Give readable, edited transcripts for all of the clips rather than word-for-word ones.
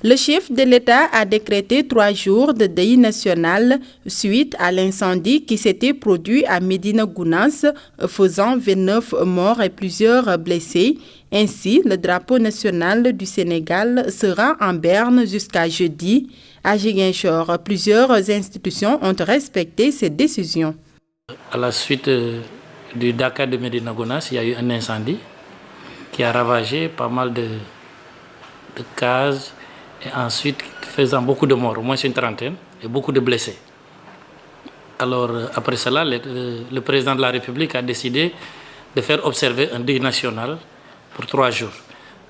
Le chef de l'État a décrété 3 jours de deuil national suite à l'incendie qui s'était produit à Médina Gounass, faisant 29 morts et plusieurs blessés. Ainsi, le drapeau national du Sénégal sera en berne jusqu'à jeudi. À Ziguinchor, plusieurs institutions ont respecté ces décisions. À la suite du Dakar de Médina Gounass, il y a eu un incendie qui a ravagé pas mal de cases et ensuite faisant beaucoup de morts, au moins une trentaine, et beaucoup de blessés. Alors après cela, le président de la République a décidé de faire observer un deuil national pour 3 jours.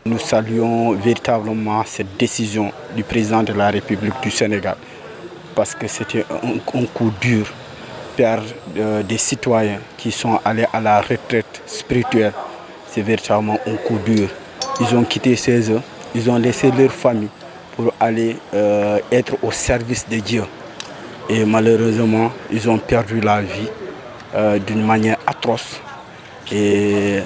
Nous saluons véritablement cette décision du président de la République du Sénégal parce que c'était un coup dur. Perdre des citoyens qui sont allés à la retraite spirituelle, c'est véritablement un coup dur. Ils ont quitté chez eux, ils ont laissé leur famille pour aller être au service de Dieu. Et malheureusement, ils ont perdu la vie d'une manière atroce. Et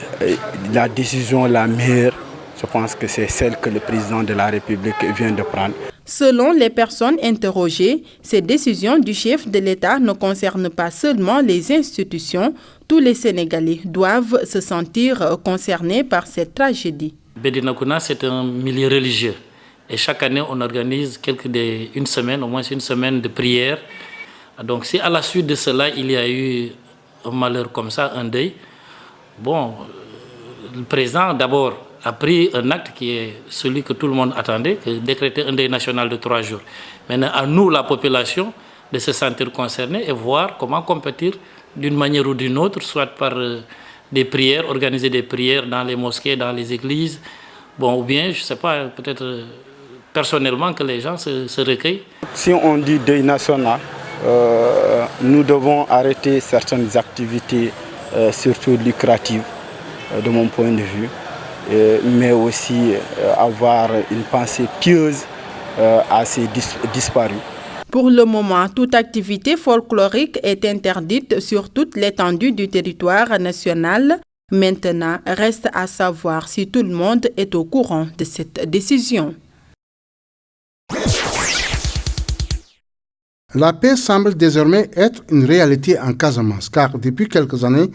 la décision la meilleure, je pense que c'est celle que le président de la République vient de prendre. Selon les personnes interrogées, ces décisions du chef de l'État ne concernent pas seulement les institutions. Tous les Sénégalais doivent se sentir concernés par cette tragédie. Médina Gounass, c'est un milieu religieux. Et chaque année, on organise une semaine, au moins une semaine de prière. Donc si à la suite de cela, il y a eu un malheur comme ça, un deuil, bon, le président d'abord a pris un acte qui est celui que tout le monde attendait, de décréter un deuil national de 3 jours. Maintenant, à nous, la population, de se sentir concernée et voir comment compétir d'une manière ou d'une autre, soit par des prières, organiser des prières dans les mosquées, dans les églises, bon, ou bien, je ne sais pas, peut-être personnellement que les gens se recueillent. Si on dit deuil national, nous devons arrêter certaines activités, surtout lucratives, de mon point de vue. Mais aussi avoir une pensée pieuse à ces disparus. Pour le moment, toute activité folklorique est interdite sur toute l'étendue du territoire national. Maintenant, reste à savoir si tout le monde est au courant de cette décision. La paix semble désormais être une réalité en Casamance, car depuis quelques années,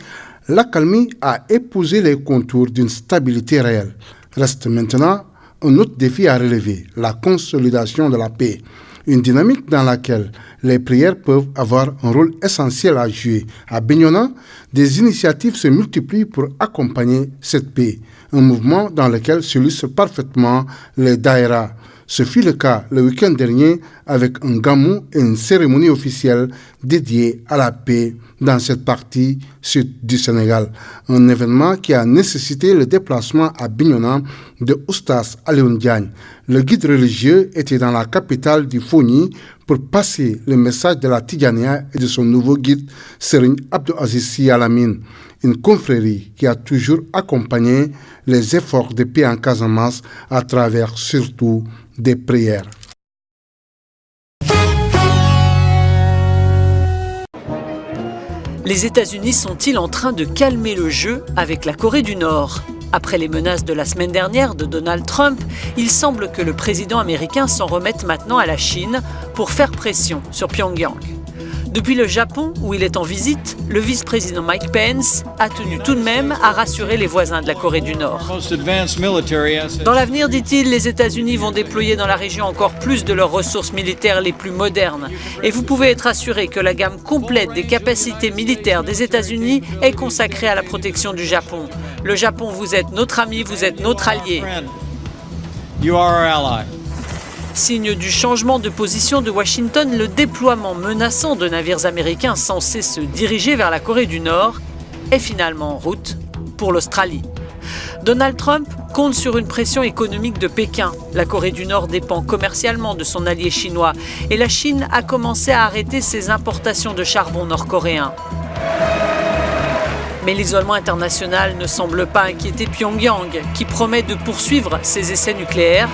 l'accalmie a épousé les contours d'une stabilité réelle. Reste maintenant un autre défi à relever, la consolidation de la paix. Une dynamique dans laquelle les prières peuvent avoir un rôle essentiel à jouer. À Bignona, des initiatives se multiplient pour accompagner cette paix. Un mouvement dans lequel se lissent parfaitement les daïras. Ce fut le cas le week-end dernier avec un gamou et une cérémonie officielle dédiée à la paix dans cette partie sud du Sénégal. Un événement qui a nécessité le déplacement à Bignona de Oustas Alioune Diagne. Le guide religieux était dans la capitale du Fogni pour passer le message de la Tidjania et de son nouveau guide Serigne Abdou Aziz Sy Al Amine. Une confrérie qui a toujours accompagné les efforts de paix en Casamance à travers surtout des prières. Les États-Unis sont-ils en train de calmer le jeu avec la Corée du Nord ? Après les menaces de la semaine dernière de Donald Trump, il semble que le président américain s'en remette maintenant à la Chine pour faire pression sur Pyongyang. Depuis le Japon, où il est en visite, le vice-président Mike Pence a tenu tout de même à rassurer les voisins de la Corée du Nord. Dans l'avenir, dit-il, les États-Unis vont déployer dans la région encore plus de leurs ressources militaires les plus modernes. Et vous pouvez être assuré que la gamme complète des capacités militaires des États-Unis est consacrée à la protection du Japon. Le Japon, vous êtes notre ami, vous êtes notre allié. Signe du changement de position de Washington, le déploiement menaçant de navires américains censés se diriger vers la Corée du Nord est finalement en route pour l'Australie. Donald Trump compte sur une pression économique de Pékin. La Corée du Nord dépend commercialement de son allié chinois et la Chine a commencé à arrêter ses importations de charbon nord-coréen. Mais l'isolement international ne semble pas inquiéter Pyongyang, qui promet de poursuivre ses essais nucléaires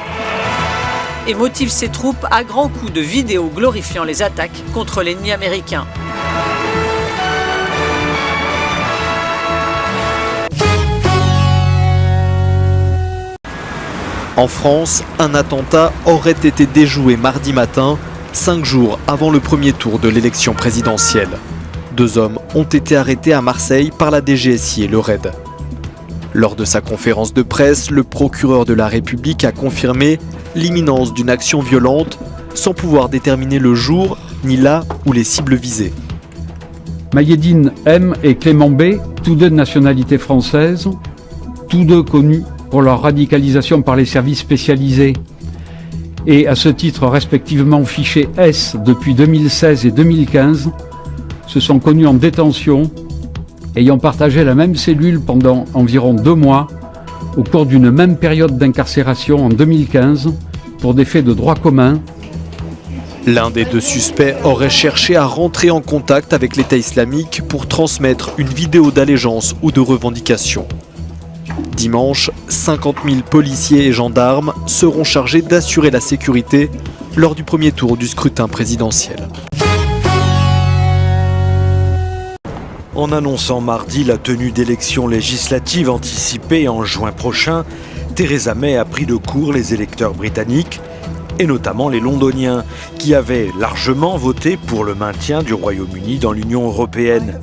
et motive ses troupes à grands coups de vidéos glorifiant les attaques contre l'ennemi américain. En France, un attentat aurait été déjoué mardi matin, 5 jours avant le premier tour de l'élection présidentielle. 2 hommes ont été arrêtés à Marseille par la DGSI et le RAID. Lors de sa conférence de presse, le procureur de la République a confirmé l'imminence d'une action violente sans pouvoir déterminer le jour ni là où les cibles visées. Mayedine M et Clément B, tous deux de nationalité française, tous deux connus pour leur radicalisation par les services spécialisés et à ce titre respectivement fichés S depuis 2016 et 2015, se sont connus en détention, ayant partagé la même cellule pendant environ 2 mois au cours d'une même période d'incarcération en 2015 pour des faits de droit commun. L'un des 2 suspects aurait cherché à rentrer en contact avec l'État islamique pour transmettre une vidéo d'allégeance ou de revendication. Dimanche, 50 000 policiers et gendarmes seront chargés d'assurer la sécurité lors du premier tour du scrutin présidentiel. En annonçant mardi la tenue d'élections législatives anticipées en juin prochain, Theresa May a pris de court les électeurs britanniques, et notamment les londoniens, qui avaient largement voté pour le maintien du Royaume-Uni dans l'Union européenne.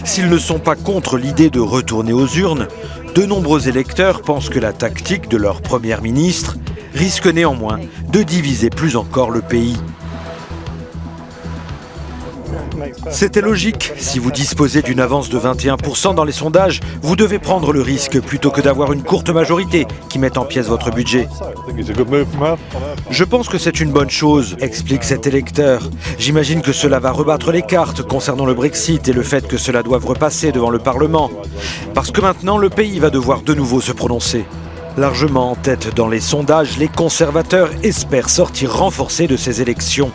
S'ils ne sont pas contre l'idée de retourner aux urnes, de nombreux électeurs pensent que la tactique de leur première ministre risque néanmoins de diviser plus encore le pays. C'était logique. Si vous disposez d'une avance de 21% dans les sondages, vous devez prendre le risque plutôt que d'avoir une courte majorité qui mette en pièces votre budget. Je pense que c'est une bonne chose, explique cet électeur. J'imagine que cela va rebattre les cartes concernant le Brexit et le fait que cela doive repasser devant le Parlement. Parce que maintenant, le pays va devoir de nouveau se prononcer. Largement en tête dans les sondages, les conservateurs espèrent sortir renforcés de ces élections.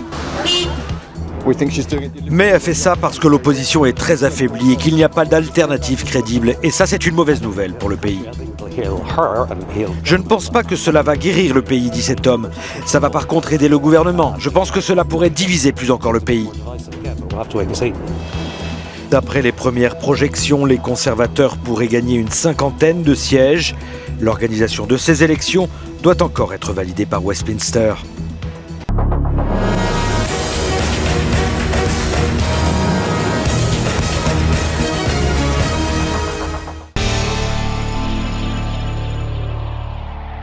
May a fait ça parce que l'opposition est très affaiblie et qu'il n'y a pas d'alternative crédible. Et ça, c'est une mauvaise nouvelle pour le pays. Je ne pense pas que cela va guérir le pays, dit cet homme. Ça va par contre aider le gouvernement. Je pense que cela pourrait diviser plus encore le pays. D'après les premières projections, les conservateurs pourraient gagner une 50aine de sièges. L'organisation de ces élections doit encore être validée par Westminster.